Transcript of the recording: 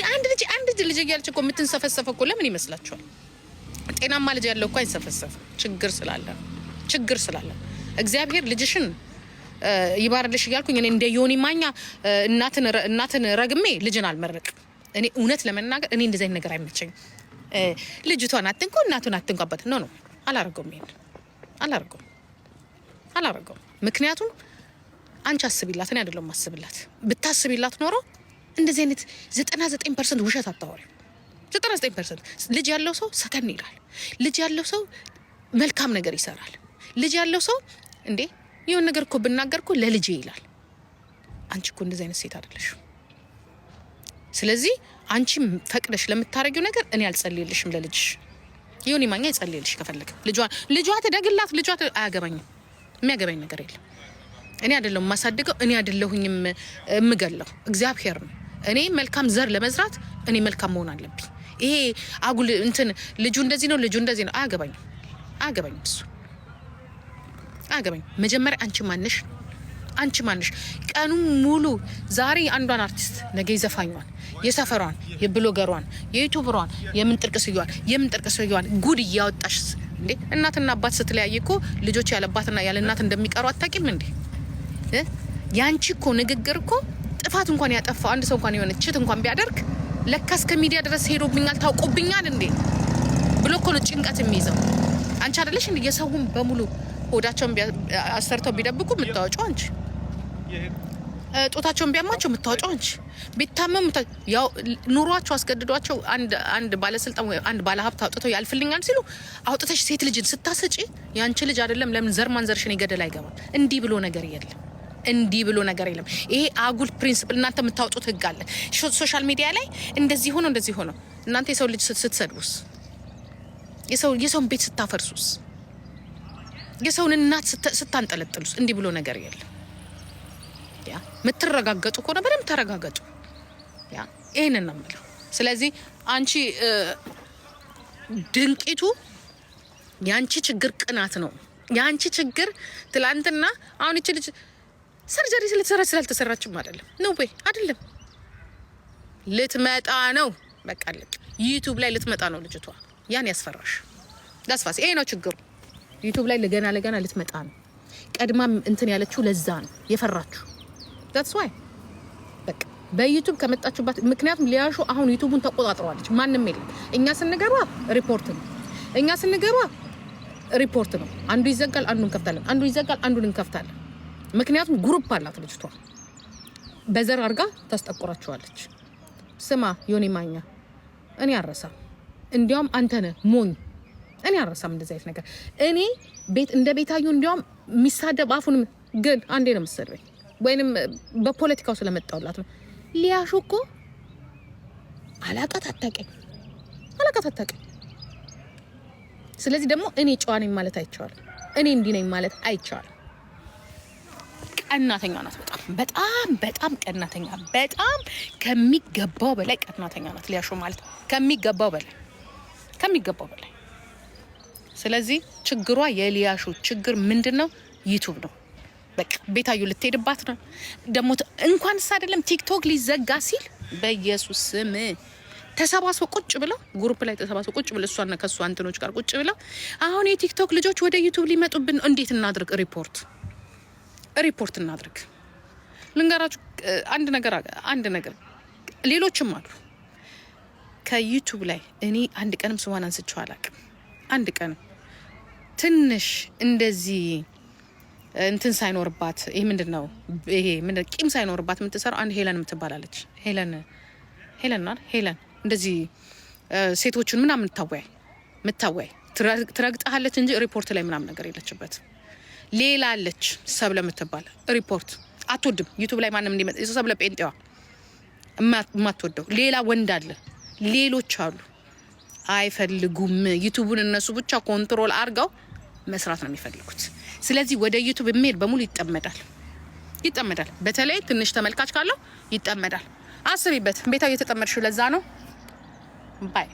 አንድ ልጅ እያለች እኮ የምትንሰፈሰፈው እኮ ለምን ይመስላችኋል? ጤናማ ልጅ ያለው እኮ አይንሰፈሰፍም። ችግር ስላለ እግዚአብሔር ልጅሽን ይባርልሽ እያልኩኝ እኔ እንደ ዮኒ ማኛ እናትን ረግሜ ልጅን አልመረቅም። እኔ እውነት ለመናገር እኔ እንደዚህ አይነት ነገር አይመቸኝም። ልጅቷን አትንኩ እናቱን አትንኳበት ነው አላረገውም። ይሄን አላረገውም። ምክንያቱም አንቺ አስቢላት፣ እኔ አይደለም ማስብላት። ብታስቢላት ኖሮ እንደዚህ አይነት 99% ውሸት አታወሪ። 99% ልጅ ያለው ሰው ሰከን ይላል። ልጅ ያለው ሰው መልካም ነገር ይሰራል። ልጅ ያለው ሰው እንዴ የሆነ ነገር እኮ ብናገር እኮ ለልጄ ይላል። አንቺ እኮ እንደዚህ አይነት ሴት አይደለሽ። ስለዚህ አንቺ ፈቅደሽ ለምታረጊው ነገር እኔ አልጸልይልሽም ለልጅሽ። ዮኒ ማኛ ይጸልይልሽ ከፈለገ ልጇ ተደግላት ልጇ አያገባኝም። የሚያገባኝ ነገር የለም። እኔ አይደለም ማሳደገው፣ እኔ አይደለሁኝም እምገለው፣ እግዚአብሔር ነው። እኔ መልካም ዘር ለመዝራት እኔ መልካም መሆን አለብኝ። ይሄ አጉል እንትን ልጁ እንደዚህ ነው አያገባኝም። እሱ አያገባኝም። መጀመሪያ አንቺ ማንሽ ቀኑ ሙሉ ዛሬ አንዷን አርቲስት ነገ ዘፋኟን፣ የሰፈሯን፣ የብሎገሯን፣ የዩቲዩበሯን፣ የምንጥርቅስዩዋን ጉድ እያወጣሽ እንዴ! እናትና አባት ስትለያይ እኮ ልጆች ያለባትና ያለ እናት እንደሚቀሩ አታውቂም እንዴ? ያንቺ እኮ ንግግር እኮ ጥፋት እንኳን ያጠፋው አንድ ሰው እንኳን የሆነ ችት እንኳን ቢያደርግ ለካስ ከሚዲያ ድረስ ሄዶብኛል ታውቆብኛል እንዴ ብሎ እኮ ነው ጭንቀት የሚይዘው። አንቺ አይደለሽ እንዴ የሰውን በሙሉ ሆዳቸውን አሰርተው ቢደብቁ የምታወጪው አንቺ፣ ጦታቸውን ቢያማቸው የምታወጪው አንቺ፣ ቢታመሙ ያው ኑሯቸው አስገድዷቸው አንድ ባለስልጣን ወይ አንድ ባለሀብት አውጥተው ያልፍልኛል ሲሉ አውጥተሽ ሴት ልጅን ስታሰጪ ያንቺ ልጅ አይደለም ለምን ዘር ማንዘርሽን ይገደል አይገባም። እንዲህ ብሎ ነገር የለም። ይሄ አጉል ፕሪንሲፕል እናንተ የምታወጡት ህግ አለ ሶሻል ሚዲያ ላይ እንደዚህ ሆኖ እናንተ የሰው ልጅ ስትሰድቡስ፣ የሰውን ቤት ስታፈርሱስ፣ የሰውን እናት ስታንጠለጥሉስ እንዲህ ብሎ ነገር የለም። ያ ምትረጋገጡ ከሆነ በደንብ ተረጋገጡ። ያ ይሄንን ነው የምለው። ስለዚህ አንቺ ድንቂቱ ያንቺ ችግር ቅናት ነው። ያንቺ ችግር ትላንትና አሁን እቺ ልጅ ሰርጀሪ ስላልተሰራችም አይደለም ነው ወይ አይደለም፣ ልትመጣ ነው በቃ ዩቲዩብ ላይ ልትመጣ ነው ልጅቷ። ያን ያስፈራሽ ዳስፋስ ይሄ ነው ችግሩ። ዩቲዩብ ላይ ለገና ልትመጣ ነው። ቀድማም እንትን ያለችው ለዛ ነው የፈራችሁ። that's why በቃ በዩቲዩብ ከመጣችሁበት ምክንያቱም ሊያሹ አሁን ዩቲዩቡን ተቆጣጥረዋለች። ማንም የለም። እኛ ስንገባ ሪፖርት ነው። አንዱ ይዘጋል፣ አንዱን እንከፍታለን፣ አንዱ ይዘጋል፣ አንዱን እንከፍታለን። ምክንያቱም ግሩፕ አላት ልጅቷ። በዘር አርጋ ታስጠቆራችኋለች። ስማ ዮኒ ማኛ እኔ አረሳም። እንዲያውም አንተ ነህ ሞኝ። እኔ አረሳም እንደዚህ አይነት ነገር። እኔ እንደ ቤታዩ እንዲያውም የሚሳደብ አፉን ግን አንዴ ነው የምትሰድበኝ ወይንም በፖለቲካው ስለመጣውላት ነው። ሊያሹ እኮ አላቀት አታውቅም። ስለዚህ ደግሞ እኔ ጨዋ ነኝ ማለት አይቻልም። እኔ እንዲህ ነኝ ማለት አይቻልም። ቀናተኛ ናት። በጣም ቀናተኛ፣ በጣም ከሚገባው በላይ ቀናተኛ ናት ሊያሹ ማለት ከሚገባው በላይ። ስለዚህ ችግሯ የሊያሹ ችግር ምንድነው? ዩቲዩብ ነው። በቃ ቤታዩ ልትሄድባት ነው ደግሞ እንኳንስ አይደለም ቲክቶክ ሊዘጋ ሲል በኢየሱስ ስም ተሰባስበው ቁጭ ብለው ግሩፕ ላይ ተሰባስበው ቁጭ ብለው እሷና ከሷ አንተኖች ጋር ቁጭ ብለው አሁን የቲክቶክ ልጆች ወደ ዩቲዩብ ሊመጡብን እንዴት እናድርግ? ሪፖርት እናድርግ። ልንገራችሁ አንድ ነገር ሌሎችም አሉ ከዩቲዩብ ላይ እኔ አንድ ቀንም ስሟን አንስቼው አላውቅም። አንድ ቀንም ትንሽ እንደዚህ እንትን ሳይኖርባት ይሄ ምንድነው ቂም ሳይኖርባት የምትሰራው አንድ ሄለን የምትባላለች። ሄለን እንደዚህ ሴቶችን ምናምን ምታወያይ ትረግጣለች እንጂ ሪፖርት ላይ ምናምን ነገር የለችበት። ሌላ አለች ሰብለ የምትባል ሪፖርት አትወድም። ዩቲዩብ ላይ ማንም እንዲመጣ ሰብለ ጴንጤዋ የማትወደው ሌላ ወንድ አለ። ሌሎች አሉ አይፈልጉም። ዩቲዩብን እነሱ ብቻ ኮንትሮል አድርገው መስራት ነው የሚፈልጉት። ስለዚህ ወደ ዩቲዩብ የሚሄድ በሙሉ ይጠመዳል። በተለይ ትንሽ ተመልካች ካለው ይጠመዳል። አስቢበት። ቤታው እየተጠመድሽው ለዛ ነው ባይ